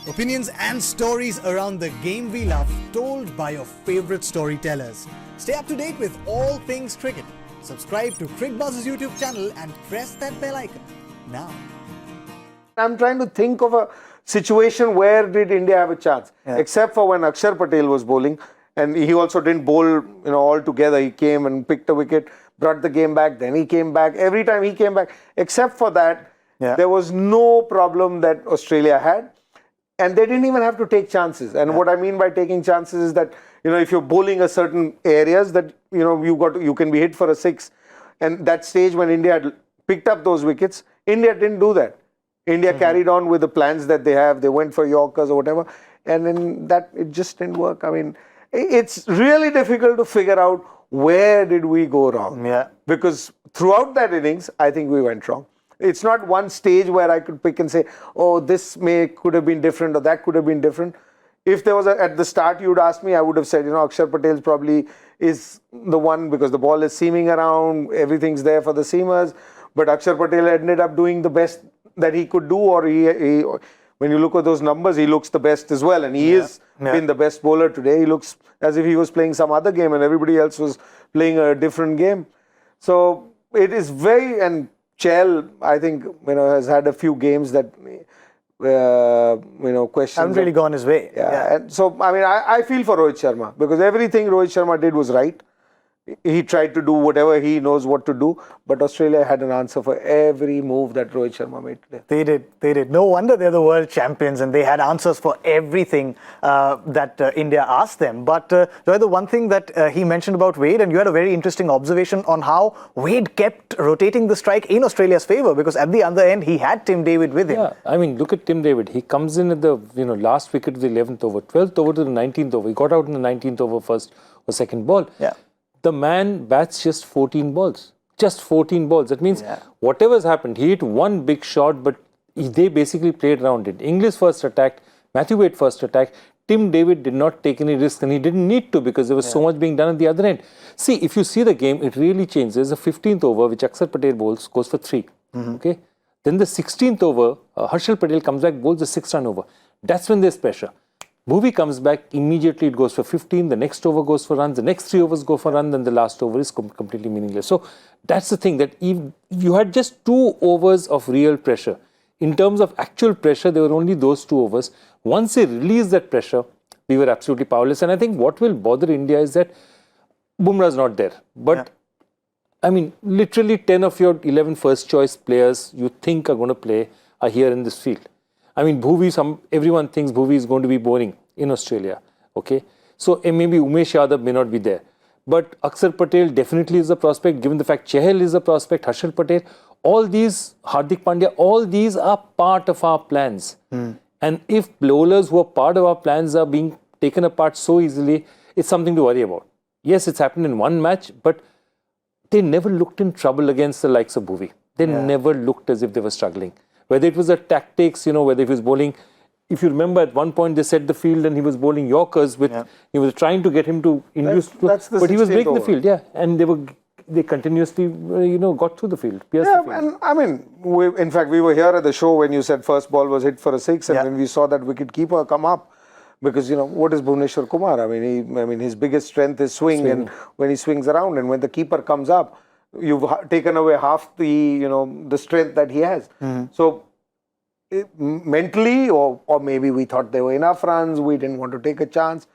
Opinions and stories around the game we love, told by your favorite storytellers. Stay up to date with all things cricket. Subscribe to Cricbuzz's YouTube channel and press that bell icon now. I'm trying to think of a situation where did India have a chance, except for when Akshar Patel was bowling, and he also didn't bowl, all together. He came and picked a wicket, brought the game back. Then he came back. Every time he came back, except for that, there was no problem that Australia had, and they didn't even have to take chances. And what I mean by taking chances is that if you're bowling a certain areas that you can be hit for a six, and that stage when India had picked up those wickets, India didn't do that. India carried on with the plans that they have. They went for Yorkers or whatever. And then that, it just didn't work. I mean, it's really difficult to figure out where did we go wrong. Because throughout that innings, I think we went wrong. It's not one stage where I could pick and say, oh, this could have been different or that could have been different. If there was at the start, you would ask me, I would have said, Akshar Patel probably is the one because the ball is seaming around. Everything's there for the seamers. But Akshar Patel ended up doing the best that he could do, or he when you look at those numbers, he looks the best as well, and he is been the best bowler today. He looks as if he was playing some other game and everybody else was playing a different game. So it is very, and Chell, I think, has had a few games that questions haven't really gone his way. And so I mean, I feel for Rohit Sharma because everything Rohit Sharma did was right. He tried to do whatever he knows what to do, but Australia had an answer for every move that Rohit Sharma made today. They did. No wonder they're the world champions, and they had answers for everything that India asked them. But Joy, the one thing that he mentioned about Wade, and you had a very interesting observation on how Wade kept rotating the strike in Australia's favour, because at the other end, he had Tim David with him. Yeah, I mean, look at Tim David. He comes in at the last wicket of the 11th over, 12th over to the 19th over. He got out in the 19th over first or second ball. The man bats just 14 balls. Just 14 balls. That means whatever's happened, he hit one big shot, but they basically played around it. English first attacked, Matthew Wade first attacked. Tim David did not take any risk, and he didn't need to because there was so much being done at the other end. See, if you see the game, it really changed. There's a 15th over, which Akshar Patel bowls, goes for 3. Okay. Then the 16th over, Harshal Patel comes back, bowls a 6-run over. That's when there's pressure. Bhuvi comes back, immediately it goes for 15, the next over goes for runs, the next 3 overs go for runs, then the last over is completely meaningless. So that's the thing, that if you had just 2 overs of real pressure. In terms of actual pressure, there were only those 2 overs. Once they released that pressure, we were absolutely powerless. And I think what will bother India is that Bumrah's not there. But I mean, literally 10 of your 11 first choice players you think are going to play are here in this field. I mean, Bhuvi, everyone thinks Bhuvi is going to be bowling in Australia, okay? So maybe Umesh Yadav may not be there. But Akshar Patel definitely is a prospect, given the fact Chahal is a prospect, Harshal Patel, all these, Hardik Pandya, all these are part of our plans. And if bowlers who are part of our plans are being taken apart so easily, it's something to worry about. Yes, it's happened in one match, but they never looked in trouble against the likes of Bhuvi. They never looked as if they were struggling. Whether it was the tactics, whether he was bowling. If you remember, at one point they set the field and he was bowling Yorkers with, he was trying to get him to induce, but he was breaking the field, and they continuously, got through the field. And I mean, in fact, we were here at the show when you said first ball was hit for a 6, and when we saw that wicket keeper come up, because what is Bhuvneshwar Kumar? I mean, his biggest strength is swing, and when he swings around, and when the keeper comes up, you've taken away half the the strength that he has. So mentally, or maybe we thought there were enough runs, we didn't want to take a chance.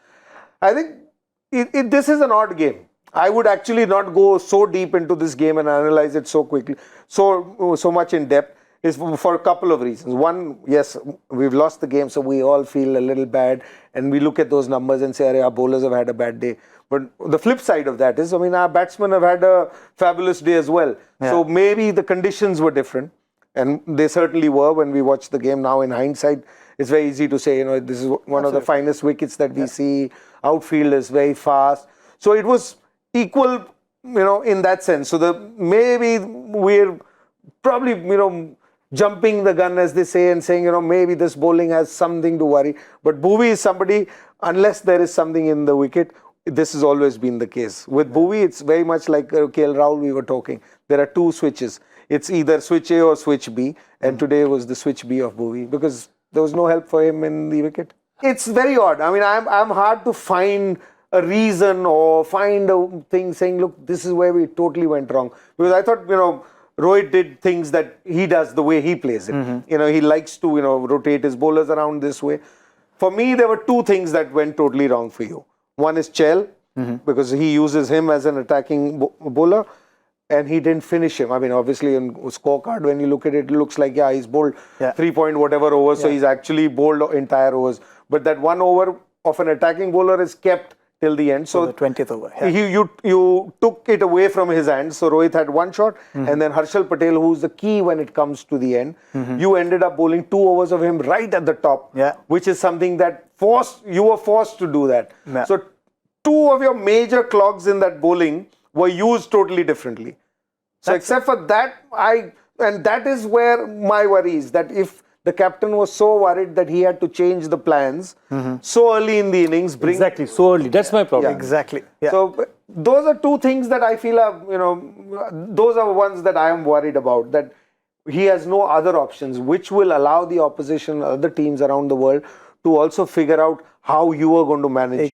I think this is an odd game. I would actually not go so deep into this game and analyze it so quickly, so much in depth. Is for a couple of reasons. One, yes, we've lost the game, so we all feel a little bad, and we look at those numbers and say, our bowlers have had a bad day. But the flip side of that is, I mean, our batsmen have had a fabulous day as well. So maybe the conditions were different, and they certainly were when we watched the game. Now, in hindsight, it's very easy to say, this is one of the finest wickets that we see. Outfield is very fast. So it was equal, in that sense. So maybe we're probably, jumping the gun, as they say, and saying, maybe this bowling has something to worry. But Bhuvi is somebody, unless there is something in the wicket, this has always been the case. With Bhuvi, it's very much like KL Rahul we were talking. There are 2 switches. It's either switch A or switch B. And today was the switch B of Bhuvi. Because There was no help for him in the wicket. It's very odd. I mean, I'm hard to find a reason or find a thing saying, look, this is where we totally went wrong. Because I thought, Rohit did things that he does the way he plays it. He likes to, rotate his bowlers around this way. For me, there were two things that went totally wrong for you. One is Chell, because he uses him as an attacking bowler, and he didn't finish him. I mean, obviously, on scorecard, when you look at it, it looks like, he's bowled 3 point whatever overs, so he's actually bowled entire overs. But that 1 over of an attacking bowler is kept till the end. So the 20th over. You took it away from his hands. So Rohit had 1 shot, and then Harshal Patel, who's the key when it comes to the end, you ended up bowling 2 overs of him right at the top, which is something that you were forced to do that. So 2 of your major clogs in that bowling were used totally differently. So except for that, and that is where my worry is, that if the captain was so worried that he had to change the plans so early in the innings. Exactly, so early. That's my problem. Exactly. So those are 2 things that I feel are, those are ones that I am worried about, that he has no other options, which will allow the opposition, other teams around the world to also figure out how you are going to manage